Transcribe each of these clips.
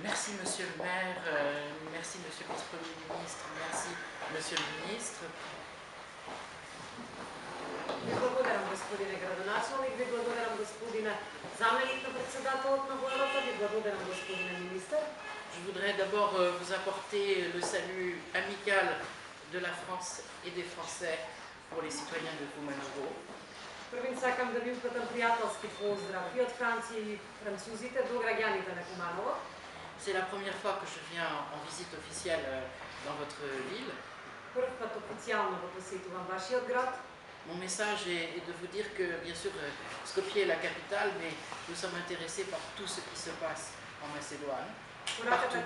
Merci Monsieur le maire, merci Monsieur le vice-premier ministre, merci Monsieur le ministre. Ви благодарам, господине градоначалник, ви благодарам, господине заместник на председателот на владата, ви благодарам, господине министър. Je voudrais d'abord vous apporter le salut amical de la France et des Français pour les citoyens de Kumanovo. Првин сакам да ви упатам пријателски поздрав и од Франција и французите до граѓаните на Куманово. C'est la première fois que je viens en visite officielle dans votre ville. Прв пат официјално го посетувам вашиот град. Mon message est de vous dire que, bien sûr, Skopje est la capitale, mais nous sommes intéressés par tout ce qui se passe en Macédoine. Пораката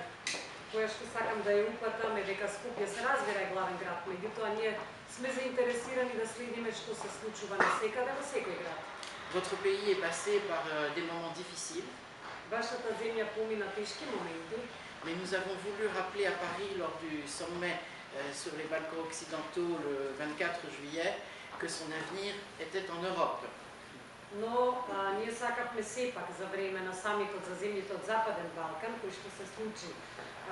која што сакам да ја упатам е дека Скопје се разбира е главен град, меѓутоа ние сме заинтересирани да следиме што се случува насекаде во секој град. Votre pays est passé par des moments difficiles. Вашата земја помина тешки моменти. Mais nous avons voulu rappeler à Paris lors du sommet sur les Balkans occidentaux le 24 juillet que son avenir était en Europe. Но ние сакавме сепак за време на самитот за земјите од Западен Балкан, кој што се случи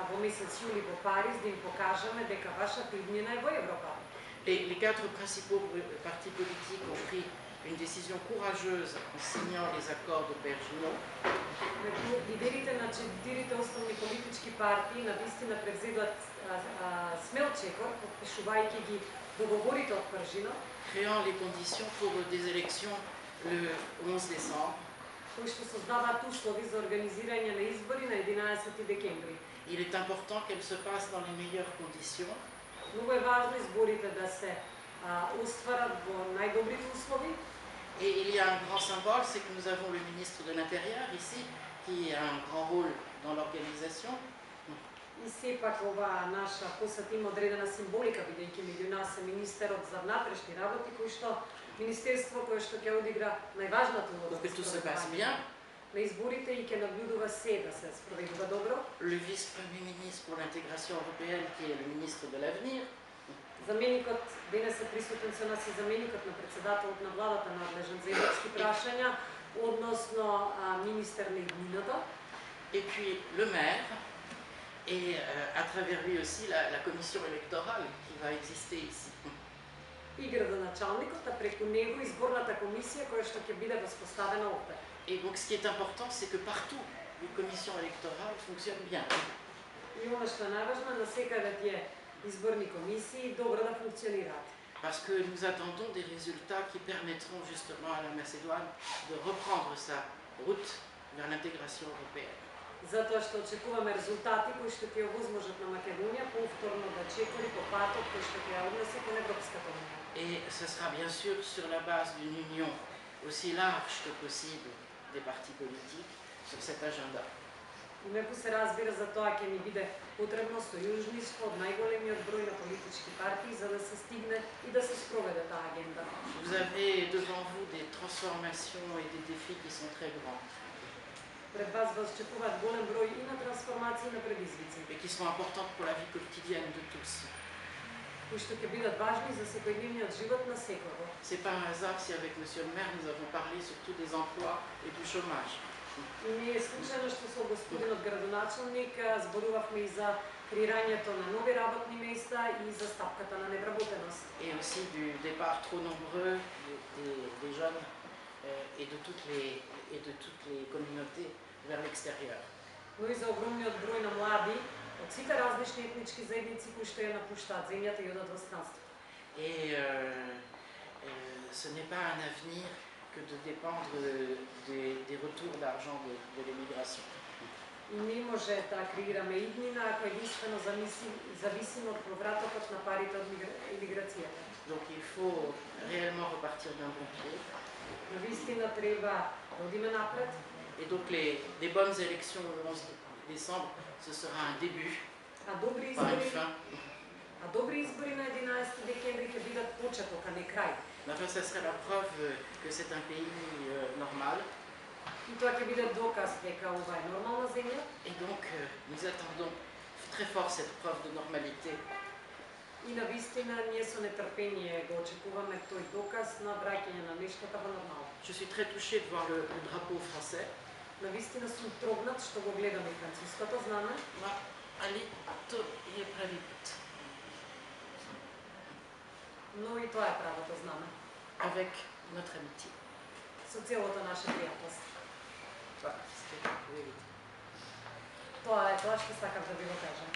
во месец јули во Париз, да им покажеме дека вашата иднина е во Европа. Les quatre principaux partis politiques ont pris une décision courageuse en signant les accords de Bergino. Лидерите на четирите основни политички партии навистина превзедоа смел чекор, подпишувајќи ги договорите од Пржино, Créant les conditions pour des élections le 11 décembre. кои што создаваат услови за организирање на избори на 11 декември. Il est important qu'elles se passent dans les meilleures conditions. Многу е важно изборите да се остварат во најдобрите услови. Et il y a un grand symbole, c'est que nous avons le ministre de l'Intérieur ici, qui a un grand rôle dans l'organisation. И сепак оваа наша посета има одредена символика, бидејќи меѓу нас е министерот за внатрешни работи, кој што министерство кој што ќе одигра најважната улога Que tout se passe bien. на изборите и ќе набљудува се да се спроведува добро. Le vice-premier ministre pour l'intégration européenne, qui est le ministre de l'avenir. Заменикот денес е присутен со нас и заменикот на председателот на владата надлежен за европски прашања, односно министер на иднината. Et puis le maire, et à travers lui aussi la commission électorale qui va exister ici. И градоначалникот, а преку него изборната комисија која што ќе биде воспоставена овде. Et donc ce qui est important, c'est que partout, les commissions électorales fonctionnent bien. И она што е најважно, насекаде тие изборни комисии добро да функционираат. Parce que nous attendons des résultats qui permettront justement à la Macédoine de reprendre sa route vers l'intégration européenne. Затоа што очекуваме резултати кои што ќе овозможат на Македонија повторно да чекори по патот кој што ќе ја однесе кон Европската унија. Et ce sera bien sûr sur la base d'une union aussi large que possible des partis politiques sur cet agenda. И меко се разбира за тоа ќе ни биде потребно сојужништво од најголемиот број на политички партии за да се стигне и да се спроведе таа агенда. Vous avez devant vous des transformations et des défis qui sont très grands. Пред вас очекуваат голем број и на трансформации и на предизвици. Et qui sont importantes pour la vie quotidienne de tous. Кои што ќе бидат важни за секојдневниот живот на секого. C'est pas un hasard si avec Monsieur le maire nous avons parlé surtout des emplois et du chômage. И не е случајно што со господинот градоначалник зборувавме и за креирањето на нови работни места и за стапката на невработеност. Et aussi du départ trop nombreux des jeunes et de toutes les communautés vers l'extérieur. Но и за огромниот број на млади од сите различни етнички заедници кои што ја напуштаат земјата и одат во странство. Et ce n'est pas un avenir que de dépendre des retours d'argent de l'émigration. И не може да креираме иднина ако единствено зависиме од повратокот на парите од емиграцијата. Donc il faut réellement repartir d'un bon pied. Навистина треба да одиме напред. Et donc les bonnes élections le 11 décembre, ce sera un début, pas une fin. А добри избори на 11 декември ќе бидат почеток, а не крај. Mais enfin, ça serait la preuve que c'est un pays normal. И тоа ќе биде доказ дека ова е нормална земја. Et donc nous attendons très fort cette preuve de normalité. И навистина ние со нетрпение го очекуваме тој доказ на враќање на нештата во нормално. Je suis très touchée de voir le drapeau français. Навистина сум трогнат што го гледам и француското знаме. Ali, to je pravi put. Но и тоа е правото знаме. Avec notre amitié. Со целото наше пријателство. Voilà, c'était... Тоа е тоа што сакав да ви го кажам.